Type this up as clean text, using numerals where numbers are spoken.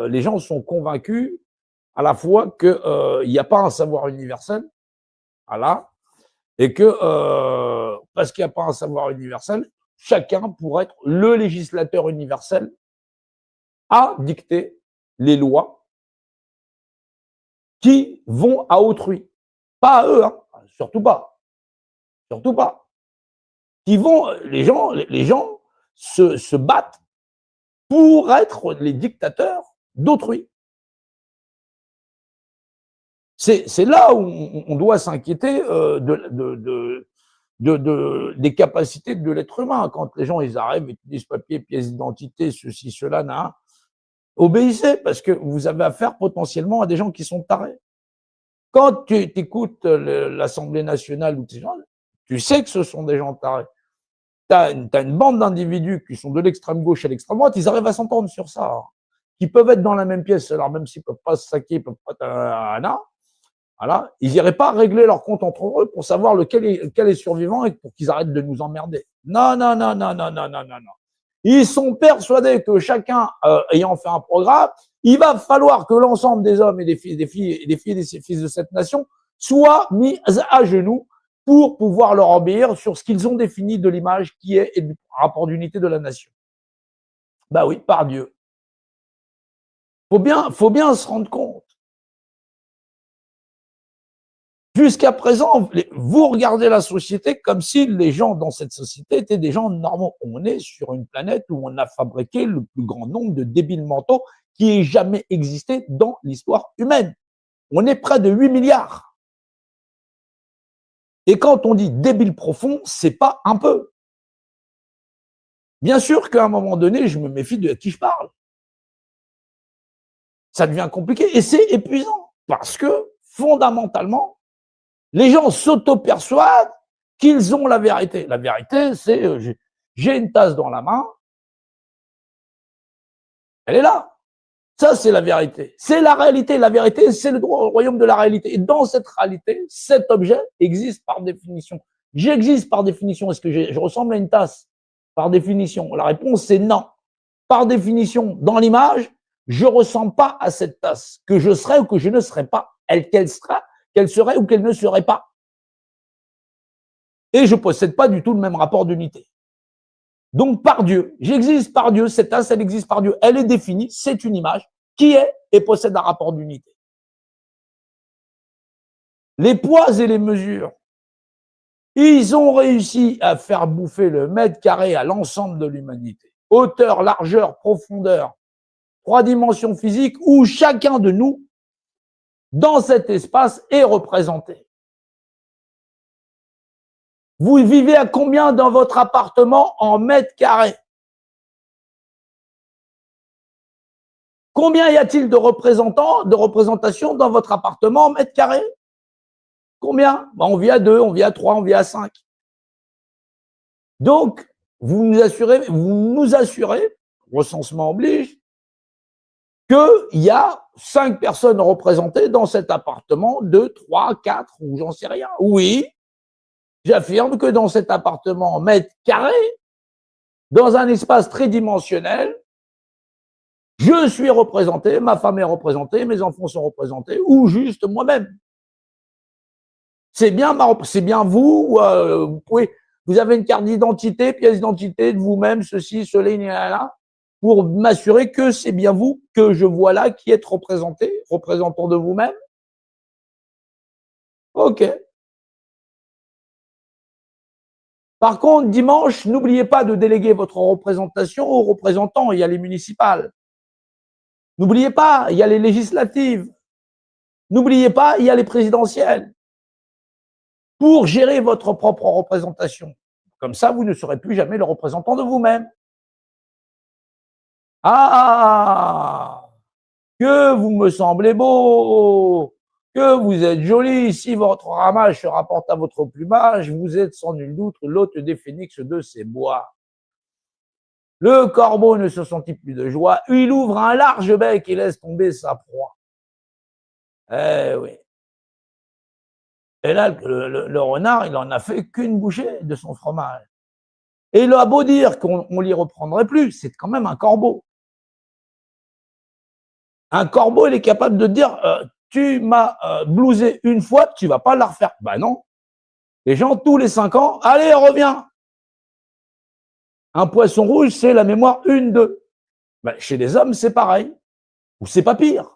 les gens sont convaincus à la fois qu'il n'y a pas un savoir universel, voilà, et que parce qu'il n'y a pas un savoir universel, chacun pourrait être le législateur universel à dicter les lois qui vont à autrui. Pas à eux, hein, surtout pas. Surtout pas. Qui vont, les gens se battent pour être les dictateurs d'autrui. C'est là où on doit s'inquiéter des capacités de l'être humain. Quand les gens ils arrivent et disent papier, pièce d'identité, ceci, cela, nan, obéissez, parce que vous avez affaire potentiellement à des gens qui sont tarés. Quand tu écoutes l'Assemblée nationale ou ces gens, tu sais que ce sont des gens tarés. T'as une bande d'individus qui sont de l'extrême gauche à l'extrême droite, ils arrivent à s'entendre sur ça, hein, qui peuvent être dans la même pièce, alors même s'ils peuvent pas se saquer, ils peuvent pas, voilà, ils n'iraient pas régler leur compte entre eux pour savoir lequel est survivant et pour qu'ils arrêtent de nous emmerder. Non, non, non, non, non, non, non, non, non. Ils sont persuadés que chacun ayant fait un programme, il va falloir que l'ensemble des hommes et des filles, des fils de cette nation soient mis à genoux pour pouvoir leur obéir sur ce qu'ils ont défini de l'image qui est et du rapport d'unité de la nation. Bah oui, par Dieu. Faut bien se rendre compte. Jusqu'à présent, vous regardez la société comme si les gens dans cette société étaient des gens normaux. On est sur une planète où on a fabriqué le plus grand nombre de débiles mentaux qui ait jamais existé dans l'histoire humaine. On est près de 8 milliards. Et quand on dit débile profond, c'est pas un peu. Bien sûr qu'à un moment donné, je me méfie de qui je parle. Ça devient compliqué et c'est épuisant parce que fondamentalement, les gens s'auto-persuadent qu'ils ont la vérité. La vérité, c'est j'ai une tasse dans la main, elle est là. Ça, c'est la vérité. C'est la réalité. La vérité, c'est le droit au royaume de la réalité. Et dans cette réalité, cet objet existe par définition. J'existe par définition. Est-ce que je ressemble à une tasse? Par définition. La réponse, c'est non. Par définition, dans l'image, je ne ressemble pas à cette tasse. Que je serais ou que je ne serais pas. Qu'elle serait ou qu'elle ne serait pas. Et je ne possède pas du tout le même rapport d'unité. Donc, par Dieu, j'existe par Dieu, cette tasse, elle existe par Dieu, elle est définie, c'est une image qui est et possède un rapport d'unité. Les poids et les mesures, ils ont réussi à faire bouffer le mètre carré à l'ensemble de l'humanité. Hauteur, largeur, profondeur, 3 dimensions physiques où chacun de nous, dans cet espace, est représenté. Vous vivez à combien dans votre appartement en mètres carrés? Combien y a-t-il de représentations dans votre appartement en mètres carrés? Combien? Ben, on vit à 2, on vit à 3, on vit à 5. Donc, vous nous assurez, recensement oblige, qu'il y a 5 personnes représentées dans cet appartement, 2, 3, 4, ou j'en sais rien. Oui, j'affirme que dans cet appartement en mètres carrés, dans un espace tridimensionnel, je suis représenté, ma femme est représentée, mes enfants sont représentés, ou juste moi-même. C'est bien vous, vous avez une carte d'identité, pièce d'identité de vous-même, ceci, cela, là, pour m'assurer que c'est bien vous que je vois là qui êtes représenté, représentant de vous-même. Ok. Par contre, dimanche, n'oubliez pas de déléguer votre représentation aux représentants. Il y a les municipales. N'oubliez pas, il y a les législatives. N'oubliez pas, il y a les présidentielles. Pour gérer votre propre représentation. Comme ça, vous ne serez plus jamais le représentant de vous-même. Ah, que vous me semblez beau, que vous êtes joli. Si votre ramage se rapporte à votre plumage, vous êtes sans nul doute l'hôte des phénix de ces bois. Le corbeau ne se sentit plus de joie. Il ouvre un large bec et laisse tomber sa proie. Eh oui. Et là, le renard, il en a fait qu'une bouchée de son fromage. Et il a beau dire qu'on l'y reprendrait plus, c'est quand même un corbeau. Un corbeau, il est capable de dire tu m'as blousé une fois, tu vas pas la refaire. Ben non. Les gens, tous les 5 ans, allez, reviens. Un poisson rouge, c'est la mémoire 1, 2. Ben, chez les hommes, c'est pareil. Ou c'est pas pire.